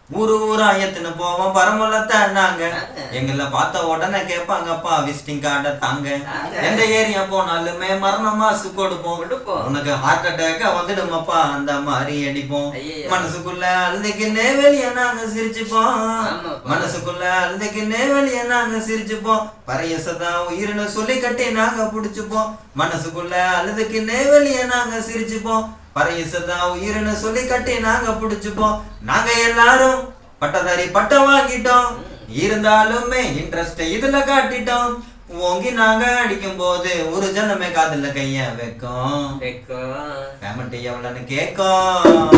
ஊரு ஊரா எத்துன்னு போவோம் பரமலத்தை நாங்க எங்களை பார்த்த உடனே கேட்பாங்கப்பா விசிட்டிங் கார்டை தாங்க. எந்த ஏரியா போனாலுமே மரண மாசு கொடுப்போம். உனக்கு ஹார்ட் அட்டாக்க வந்துடுமாப்பா அந்த மாதிரி அடிப்போம். மனசுக்குள்ள அழுதைக்குன்னே வெளியே நாங்க சிரிச்சுப்போம். மனசுக்குள்ள அழுதைக்குன்னே வெளியே நாங்க சிரிச்சுப்போம். பரையசதான் உயிர்னு சொல்லி கட்டி நாங்க புடிச்சுப்போம். மனசுக்குள்ள அழுதுக்குன்னே வெளியே நாங்க சிரிச்சுப்போம். பரையசதான் உயிர்னு சொல்லி கட்டி நாங்க புடிச்சுப்போம். நாங்க எல்லாரும் பட்டதாரி பட்டம் வாங்கிட்டோம். இருந்தாலுமே இன்ட்ரெஸ்ட் இதுல காட்டிட்டோம். ஓங்கி நாங்க அடிக்கும் போது ஒரு ஜனமே காதுல கைய வைக்கும். பேமெண்ட் எவ்வளவுன்னு கேட்கும்.